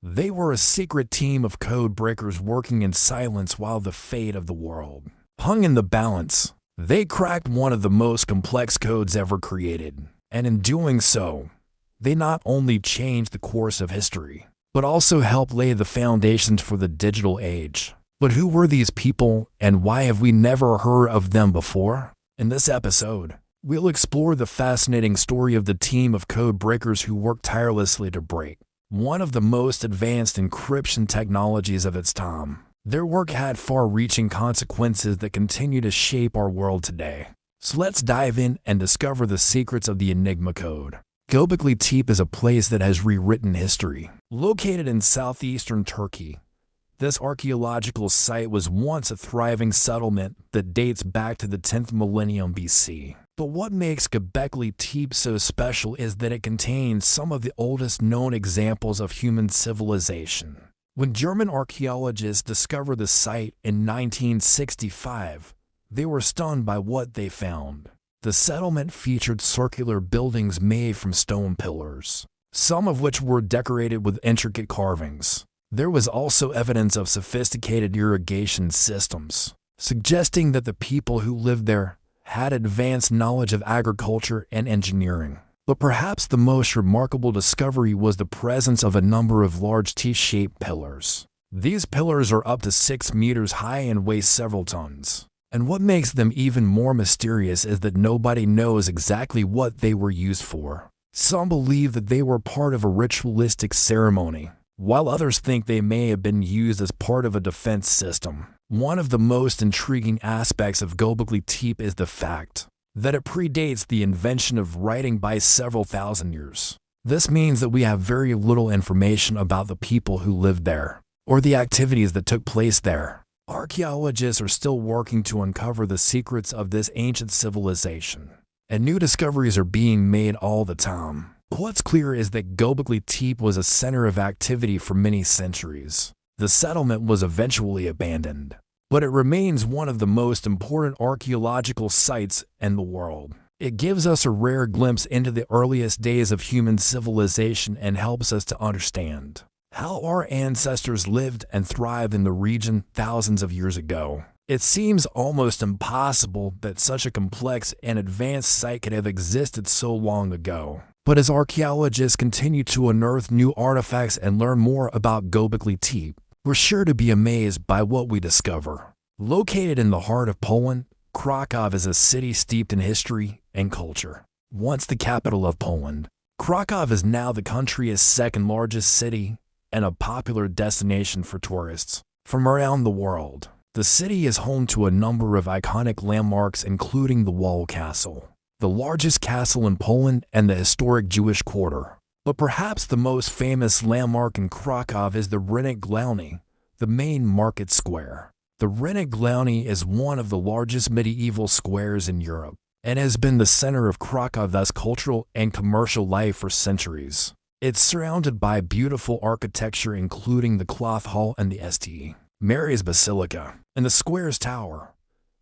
They were a secret team of code breakers working in silence while the fate of the world hung in the balance. They cracked one of the most complex codes ever created, and in doing so, they not only changed the course of history, but also helped lay the foundations for the digital age. But who were these people, and why have we never heard of them before? In this episode, we'll explore the fascinating story of the team of code breakers who worked tirelessly to break one of the most advanced encryption technologies of its time. Their work had far-reaching consequences that continue to shape our world today. So let's dive in and discover the secrets of the Enigma Code. Göbekli Tepe is a place that has rewritten history. Located in southeastern Turkey, this archaeological site was once a thriving settlement that dates back to the 10th millennium BC. But what makes Göbekli Tepe so special is that it contains some of the oldest known examples of human civilization. When German archaeologists discovered the site in 1965, they were stunned by what they found. The settlement featured circular buildings made from stone pillars, some of which were decorated with intricate carvings. There was also evidence of sophisticated irrigation systems, suggesting that the people who lived there had advanced knowledge of agriculture and engineering. But perhaps the most remarkable discovery was the presence of a number of large T-shaped pillars. These pillars are up to 6 meters high and weigh several tons. And what makes them even more mysterious is that nobody knows exactly what they were used for. Some believe that they were part of a ritualistic ceremony, while others think they may have been used as part of a defense system. One of the most intriguing aspects of Göbekli Tepe is the fact that it predates the invention of writing by several thousand years. This means that we have very little information about the people who lived there, or the activities that took place there. Archaeologists are still working to uncover the secrets of this ancient civilization, and new discoveries are being made all the time. What's clear is that Göbekli Tepe was a center of activity for many centuries. The settlement was eventually abandoned, but it remains one of the most important archaeological sites in the world. It gives us a rare glimpse into the earliest days of human civilization and helps us to understand how our ancestors lived and thrived in the region thousands of years ago. It seems almost impossible that such a complex and advanced site could have existed so long ago. But as archaeologists continue to unearth new artifacts and learn more about Göbekli Tepe, we're sure to be amazed by what we discover. Located in the heart of Poland, Kraków is a city steeped in history and culture. Once the capital of Poland, Kraków is now the country's second largest city and a popular destination for tourists from around the world. The city is home to a number of iconic landmarks, including the Wall Castle, the largest castle in Poland, and the historic Jewish Quarter. But perhaps the most famous landmark in Kraków is the Rynek Główny, the main market square. The Rynek Główny is one of the largest medieval squares in Europe and has been the center of Krakow's cultural and commercial life for centuries. It's surrounded by beautiful architecture, including the Cloth Hall and the St. Mary's Basilica. In the square's tower,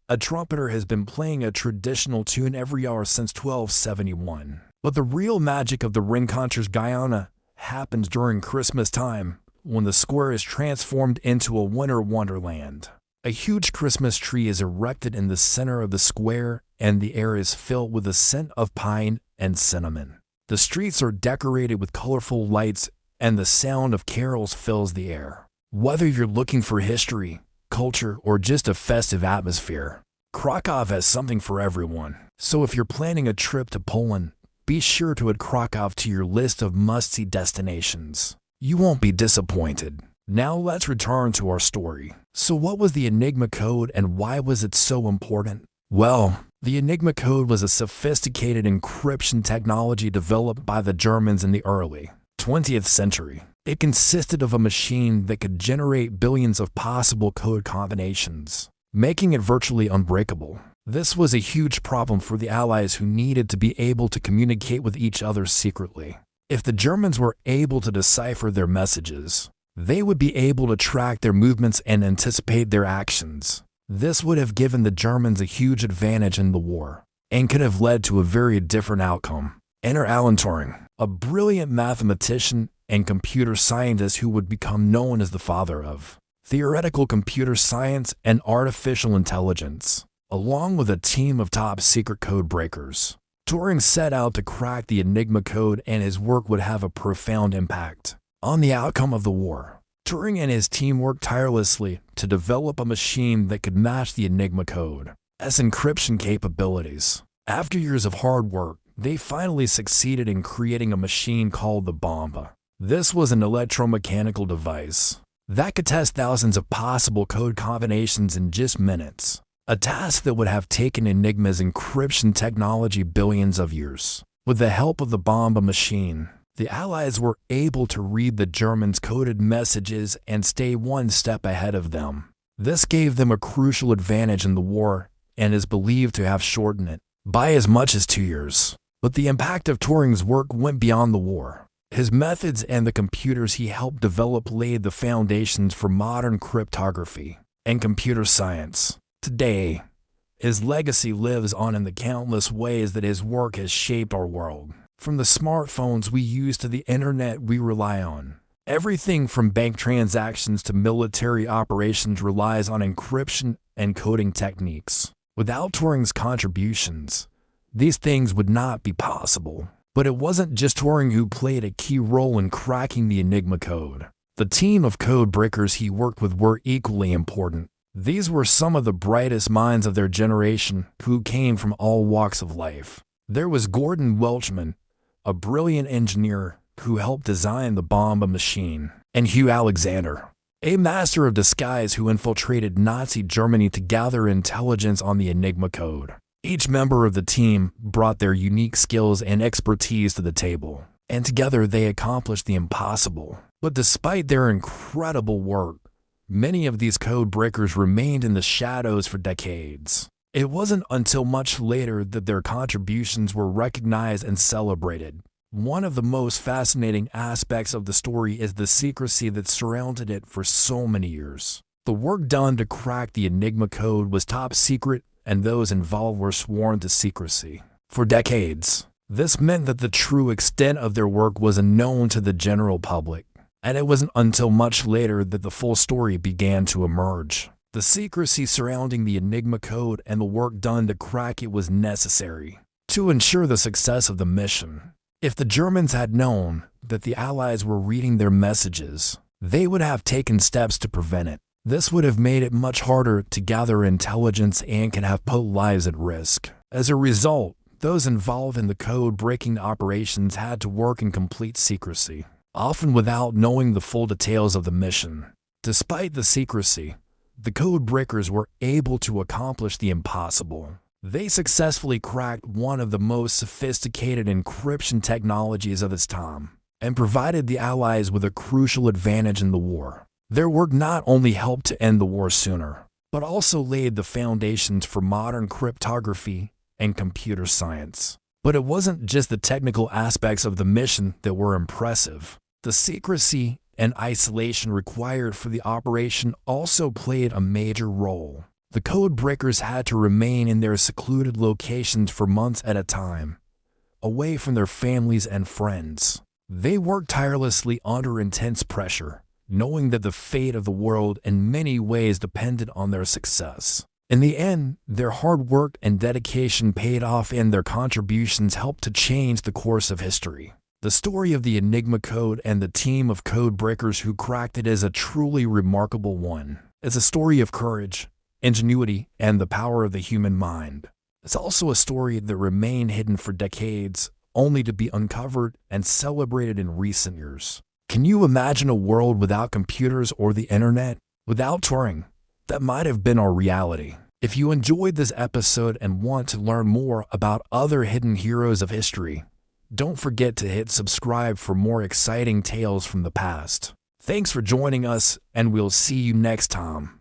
a trumpeter has been playing a traditional tune every hour since 1271. But the real magic of the Rynkoncert Guyana happens during Christmas time, when the square is transformed into a winter wonderland. A huge Christmas tree is erected in the center of the square, and the air is filled with the scent of pine and cinnamon. The streets are decorated with colorful lights, and the sound of carols fills the air. Whether you're looking for history, culture, or just a festive atmosphere, Kraków has something for everyone. So if you're planning a trip to Poland, be sure to add Kraków to your list of must-see destinations. You won't be disappointed. Now let's return to our story. So what was the Enigma Code and why was it so important? Well, the Enigma Code was a sophisticated encryption technology developed by the Germans in the early 20th century. It consisted of a machine that could generate billions of possible code combinations, making it virtually unbreakable. This was a huge problem for the Allies, who needed to be able to communicate with each other secretly. If the Germans were able to decipher their messages, they would be able to track their movements and anticipate their actions. This would have given the Germans a huge advantage in the war, and could have led to a very different outcome. Enter Alan Turing, a brilliant mathematician and computer scientist who would become known as the father of theoretical computer science and artificial intelligence, along with a team of top-secret code breakers. Turing set out to crack the Enigma code, and his work would have a profound impact on the outcome of the war. Turing and his team worked tirelessly to develop a machine that could match the Enigma code's encryption capabilities. After years of hard work, they finally succeeded in creating a machine called the bomb. This was an electromechanical device that could test thousands of possible code combinations in just minutes, a task that would have taken Enigma's encryption technology billions of years. With the help of the bomb machine, the Allies were able to read the Germans' coded messages and stay one step ahead of them. This gave them a crucial advantage in the war and is believed to have shortened it by as much as 2 years. But the impact of Turing's work went beyond the war. His methods and the computers he helped develop laid the foundations for modern cryptography and computer science. Today, his legacy lives on in the countless ways that his work has shaped our world. From the smartphones we use to the internet we rely on, everything from bank transactions to military operations relies on encryption and coding techniques. Without Turing's contributions, these things would not be possible. But it wasn't just Turing who played a key role in cracking the Enigma code. The team of code breakers he worked with were equally important. These were some of the brightest minds of their generation who came from all walks of life. There was Gordon Welchman, a brilliant engineer who helped design the bomb machine, and Hugh Alexander, a master of disguise who infiltrated Nazi Germany to gather intelligence on the Enigma code. Each member of the team brought their unique skills and expertise to the table, and together they accomplished the impossible. But despite their incredible work, many of these code breakers remained in the shadows for decades. It wasn't until much later that their contributions were recognized and celebrated. One of the most fascinating aspects of the story is the secrecy that surrounded it for so many years. The work done to crack the Enigma code was top secret, and those involved were sworn to secrecy. For decades, this meant that the true extent of their work was unknown to the general public, and it wasn't until much later that the full story began to emerge. The secrecy surrounding the Enigma code and the work done to crack it was necessary to ensure the success of the mission. If the Germans had known that the Allies were reading their messages, they would have taken steps to prevent it. This would have made it much harder to gather intelligence and can have put lives at risk. As a result, those involved in the code-breaking operations had to work in complete secrecy, often without knowing the full details of the mission. Despite the secrecy, the code breakers were able to accomplish the impossible. They successfully cracked one of the most sophisticated encryption technologies of its time and provided the Allies with a crucial advantage in the war. Their work not only helped to end the war sooner, but also laid the foundations for modern cryptography and computer science. But it wasn't just the technical aspects of the mission that were impressive. The secrecy and isolation required for the operation also played a major role. The code breakers had to remain in their secluded locations for months at a time, away from their families and friends. They worked tirelessly under intense pressure, knowing that the fate of the world in many ways depended on their success. In the end, their hard work and dedication paid off, and their contributions helped to change the course of history. The story of the Enigma code and the team of code breakers who cracked it is a truly remarkable one. It's a story of courage, ingenuity, and the power of the human mind. It's also a story that remained hidden for decades, only to be uncovered and celebrated in recent years. Can you imagine a world without computers or the internet? Without Turing, that might have been our reality. If you enjoyed this episode and want to learn more about other hidden heroes of history, don't forget to hit subscribe for more exciting tales from the past. Thanks for joining us, and we'll see you next time.